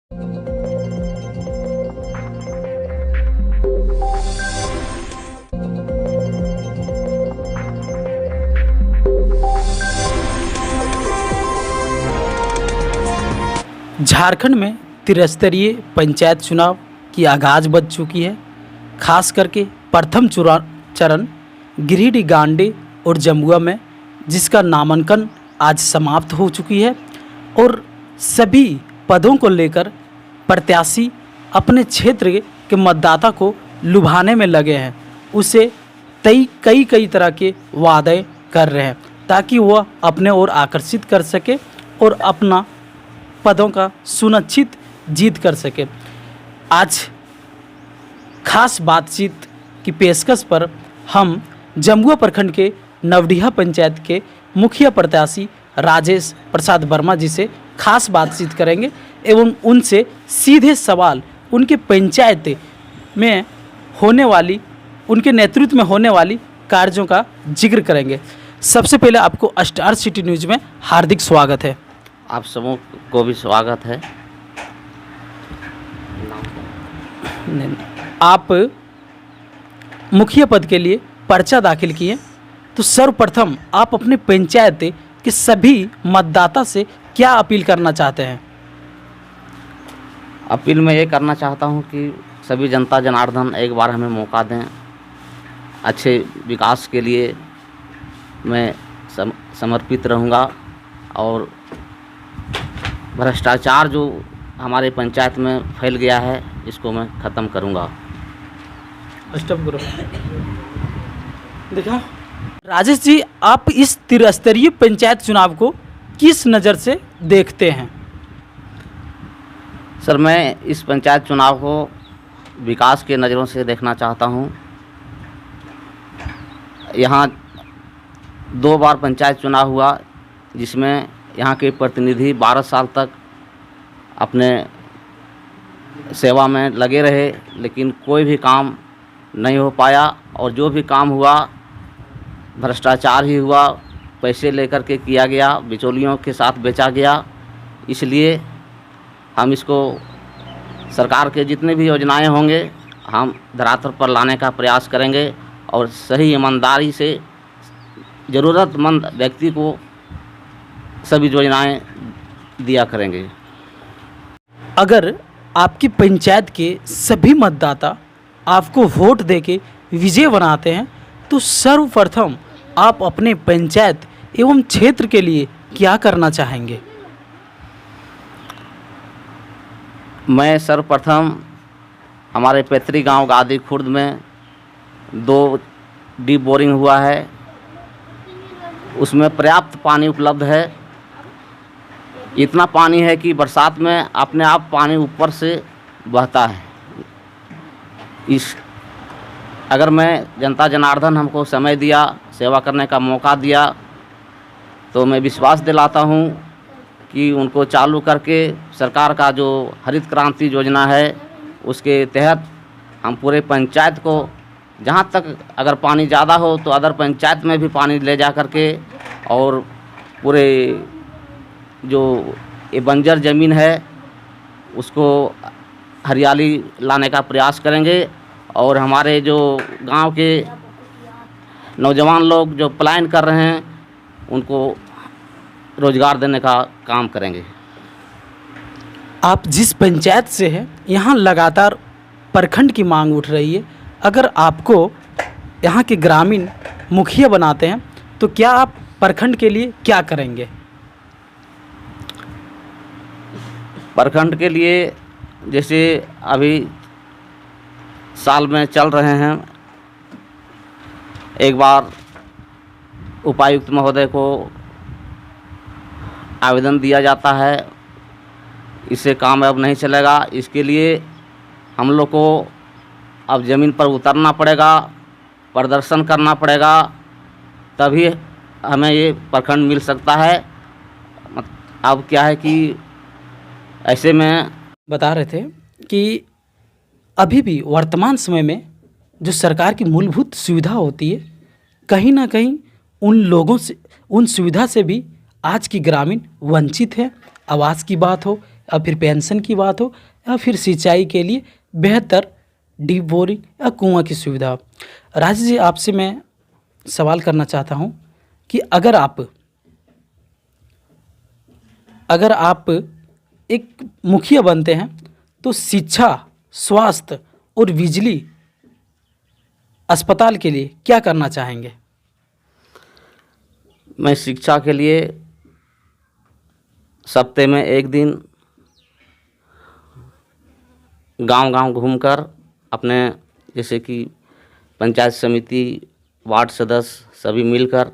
झारखंड में त्रिस्तरीय पंचायत चुनाव की आगाज बज चुकी है। खास करके प्रथम चरण गिरिडीह, गांडी और जमुआ में, जिसका नामांकन आज समाप्त हो चुकी है और सभी पदों को लेकर प्रत्याशी अपने क्षेत्र के मतदाता को लुभाने में लगे हैं। उसे कई तरह के वादे कर रहे हैं ताकि वह अपने ओर आकर्षित कर सके और अपना पदों का सुनिश्चित जीत कर सके। आज खास बातचीत की पेशकश पर हम जमुआ प्रखंड के नवडीहा पंचायत के मुखिया प्रत्याशी राजेश प्रसाद वर्मा जी से खास बातचीत करेंगे एवं उनसे सीधे सवाल उनके पंचायत में होने वाली, उनके नेतृत्व में होने वाली कार्यों का जिक्र करेंगे। सबसे पहले आपको स्टार सिटी न्यूज़ में हार्दिक स्वागत है। आप सबों को भी स्वागत है। आप मुखिया पद के लिए पर्चा दाखिल किए, तो सर्वप्रथम आप अपने पंचायत के सभी मतदाता से क्या अपील करना चाहते हैं? अपील मैं ये करना चाहता हूँ कि सभी जनता जनार्दन एक बार हमें मौका दें। अच्छे विकास के लिए मैं समर्पित रहूँगा और भ्रष्टाचार जो हमारे पंचायत में फैल गया है इसको मैं ख़त्म करूँगा। स्टॉप करो। देखा राजेश जी, आप इस त्रिस्तरीय पंचायत चुनाव को किस नज़र से देखते हैं? सर, मैं इस पंचायत चुनाव को विकास के नज़रों से देखना चाहता हूँ। यहाँ 2 बार पंचायत चुनाव हुआ जिसमें यहाँ के प्रतिनिधि 12 साल तक अपने सेवा में लगे रहे, लेकिन कोई भी काम नहीं हो पाया और जो भी काम हुआ भ्रष्टाचार ही हुआ, पैसे लेकर के किया गया, बिचौलियों के साथ बेचा गया। इसलिए हम इसको सरकार के जितने भी योजनाएं होंगे हम धरातल पर लाने का प्रयास करेंगे और सही ईमानदारी से ज़रूरतमंद व्यक्ति को सभी योजनाएं दिया करेंगे। अगर आपकी पंचायत के सभी मतदाता आपको वोट देके विजय बनाते हैं तो सर्वप्रथम आप अपने पंचायत एवं क्षेत्र के लिए क्या करना चाहेंगे? मैं सर्वप्रथम हमारे पैतृक गांव गादी खुर्द में 2 डीप बोरिंग हुआ है, उसमें पर्याप्त पानी उपलब्ध है। इतना पानी है कि बरसात में अपने आप पानी ऊपर से बहता है। अगर मैं जनता जनार्दन हमको समय दिया, सेवा करने का मौका दिया, तो मैं विश्वास दिलाता हूँ कि उनको चालू करके सरकार का जो हरित क्रांति योजना है उसके तहत हम पूरे पंचायत को, जहाँ तक अगर पानी ज़्यादा हो तो अदर पंचायत में भी पानी ले जा करके और पूरे जो ये बंजर ज़मीन है उसको हरियाली लाने का प्रयास करेंगे और हमारे जो गांव के नौजवान लोग जो पलायन कर रहे हैं उनको रोज़गार देने का काम करेंगे। आप जिस पंचायत से हैं यहाँ लगातार प्रखंड की मांग उठ रही है। अगर आपको यहाँ के ग्रामीण मुखिया बनाते हैं तो क्या आप प्रखंड के लिए क्या करेंगे? प्रखंड के लिए जैसे अभी साल में चल रहे हैं, एक बार उपायुक्त महोदय को आवेदन दिया जाता है, इससे काम अब नहीं चलेगा। इसके लिए हम लोग को अब ज़मीन पर उतरना पड़ेगा, प्रदर्शन करना पड़ेगा, तभी हमें ये प्रखंड मिल सकता है। अब क्या है कि ऐसे में बता रहे थे कि अभी भी वर्तमान समय में जो सरकार की मूलभूत सुविधा होती है, कहीं ना कहीं उन लोगों से, उन सुविधा से भी आज की ग्रामीण वंचित है। आवास की बात हो या फिर पेंशन की बात हो या फिर सिंचाई के लिए बेहतर डीप बोरिंग या कुआं की सुविधा हो। राजेश जी, आपसे मैं सवाल करना चाहता हूं कि अगर आप एक मुखिया बनते हैं तो शिक्षा, स्वास्थ्य और बिजली, अस्पताल के लिए क्या करना चाहेंगे? मैं शिक्षा के लिए सप्ते में एक दिन गांव-गांव घूमकर अपने जैसे कि पंचायत समिति, वार्ड सदस्य सभी मिलकर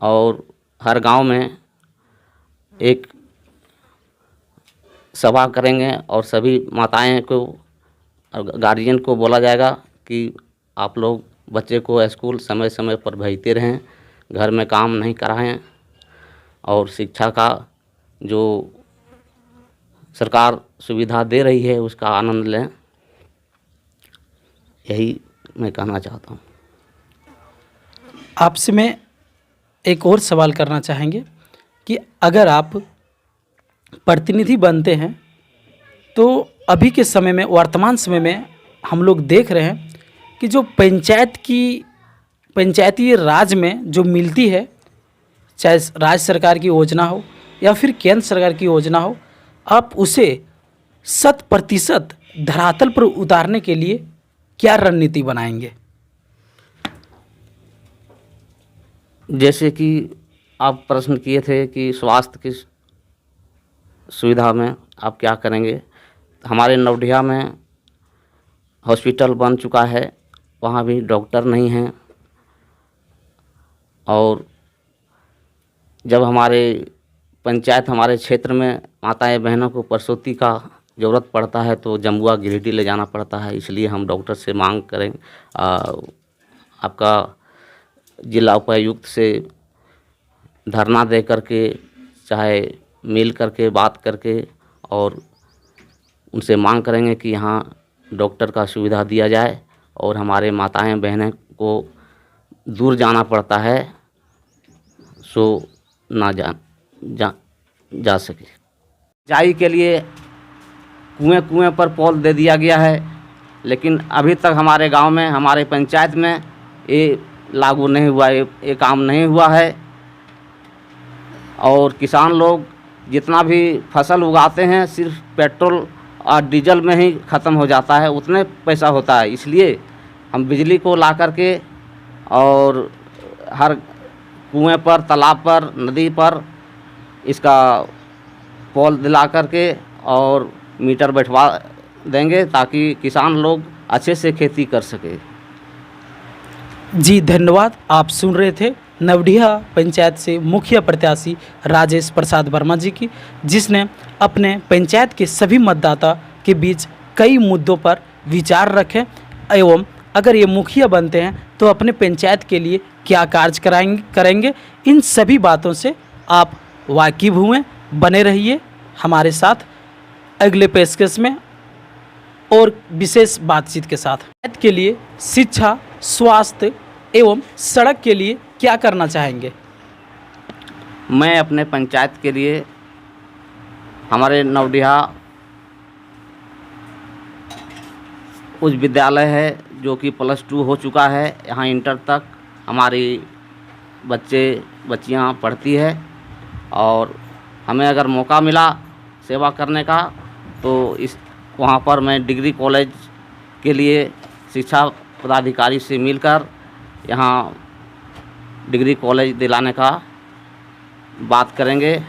और हर गांव में एक सभा करेंगे और सभी माताएं को और गार्जियन को बोला जाएगा कि आप लोग बच्चे को स्कूल समय समय पर भेजते रहें, घर में काम नहीं कराएं और शिक्षा का जो सरकार सुविधा दे रही है उसका आनंद लें। यही मैं कहना चाहता हूँ। आपसे मैं एक और सवाल करना चाहेंगे कि अगर आप प्रतिनिधि बनते हैं तो अभी के समय में, वर्तमान समय में हम लोग देख रहे हैं कि जो पंचायती राज में जो मिलती है, चाहे राज्य सरकार की योजना हो या फिर केंद्र सरकार की योजना हो, आप उसे 100% धरातल पर उतारने के लिए क्या रणनीति बनाएंगे? जैसे कि आप प्रश्न किए थे कि स्वास्थ्य की सुविधा में आप क्या करेंगे। हमारे नवडिया में हॉस्पिटल बन चुका है, वहाँ भी डॉक्टर नहीं हैं और जब हमारे पंचायत, हमारे क्षेत्र में माताएं बहनों को प्रसूति का ज़रूरत पड़ता है तो जमुआ गिरिडीह ले जाना पड़ता है। इसलिए हम डॉक्टर से मांग करें, आपका जिला उपायुक्त से धरना दे करके, चाहे मिल करके बात करके और उनसे मांग करेंगे कि यहाँ डॉक्टर का सुविधा दिया जाए और हमारे माताएं बहनें को दूर जाना पड़ता है सो ना जा सके। सिंचाई के लिए कुएं पर पोल दे दिया गया है, लेकिन अभी तक हमारे गांव में, हमारे पंचायत में ये लागू नहीं हुआ, ये काम नहीं हुआ है। और किसान लोग जितना भी फसल उगाते हैं सिर्फ पेट्रोल और डीजल में ही ख़त्म हो जाता है, उतने पैसा होता है। इसलिए हम बिजली को ला करके और हर कुएं पर, तालाब पर, नदी पर इसका पोल दिला करके और मीटर बैठवा देंगे ताकि किसान लोग अच्छे से खेती कर सके। जी धन्यवाद। आप सुन रहे थे नवडिया पंचायत से मुखिया प्रत्याशी राजेश प्रसाद वर्मा जी की, जिसने अपने पंचायत के सभी मतदाता के बीच कई मुद्दों पर विचार रखे एवं अगर ये मुखिया बनते हैं तो अपने पंचायत के लिए क्या कार्य करेंगे, इन सभी बातों से आप वाकिफ हुए। बने रहिए हमारे साथ अगले पेशकश में और विशेष बातचीत के साथ। पंचायत के लिए शिक्षा, स्वास्थ्य एवं सड़क के लिए क्या करना चाहेंगे? मैं अपने पंचायत के लिए, हमारे नवडिहा उच्च विद्यालय है जो कि +2 हो चुका है, यहाँ इंटर तक हमारी बच्चियाँ पढ़ती है और हमें अगर मौका मिला सेवा करने का तो वहाँ पर मैं डिग्री कॉलेज के लिए शिक्षा पदाधिकारी से मिलकर यहाँ डिग्री कॉलेज दिलाने का बात करेंगे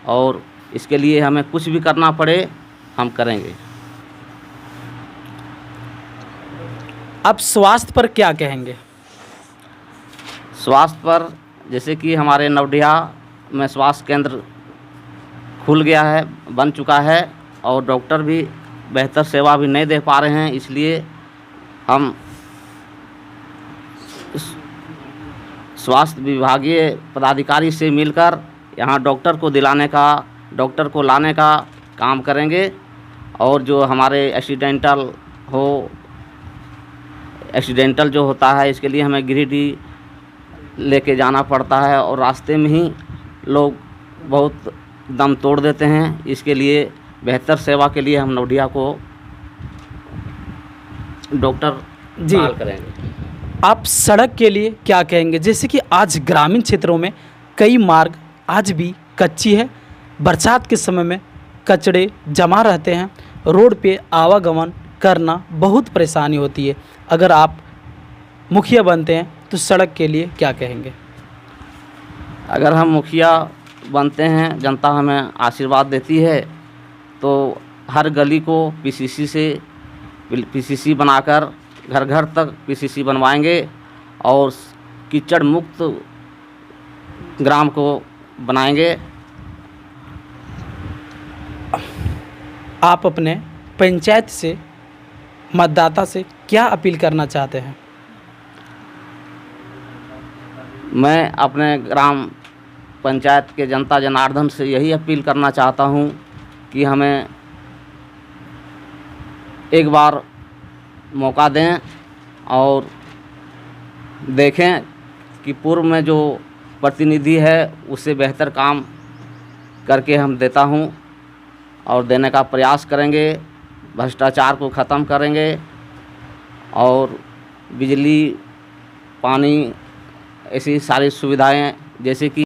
और इसके लिए हमें कुछ भी करना पड़े हम करेंगे। अब स्वास्थ्य पर क्या कहेंगे? स्वास्थ्य पर जैसे कि हमारे नवडिहा में स्वास्थ्य केंद्र खुल गया है, बन चुका है और डॉक्टर भी बेहतर सेवा भी नहीं दे पा रहे हैं, इसलिए हम स्वास्थ्य विभागीय पदाधिकारी से मिलकर यहाँ डॉक्टर को दिलाने का, डॉक्टर को लाने का काम करेंगे। और जो हमारे एक्सीडेंटल जो होता है इसके लिए हमें गिरिडीह लेके जाना पड़ता है और रास्ते में ही लोग बहुत दम तोड़ देते हैं। इसके लिए बेहतर सेवा के लिए हम नोडिया को डॉक्टर जी। बहाल करेंगे। आप सड़क के लिए क्या कहेंगे? जैसे कि आज ग्रामीण क्षेत्रों में कई मार्ग आज भी कच्ची है, बरसात के समय में कचड़े जमा रहते हैं, रोड पे आवागमन करना बहुत परेशानी होती है। अगर आप मुखिया बनते हैं तो सड़क के लिए क्या कहेंगे? अगर हम मुखिया बनते हैं, जनता हमें आशीर्वाद देती है, तो हर गली को पीसीसी बनाकर घर घर तक पीसीसी बनवाएंगे और कीचड़ मुक्त ग्राम को बनाएंगे। आप अपने पंचायत से, मतदाता से क्या अपील करना चाहते हैं? मैं अपने ग्राम पंचायत के जनता जनार्दन से यही अपील करना चाहता हूँ कि हमें एक बार मौका दें और देखें कि पूर्व में जो प्रतिनिधि है उससे बेहतर काम करके हम देता हूँ और देने का प्रयास करेंगे। भ्रष्टाचार को ख़त्म करेंगे और बिजली, पानी, ऐसी सारी सुविधाएं जैसे कि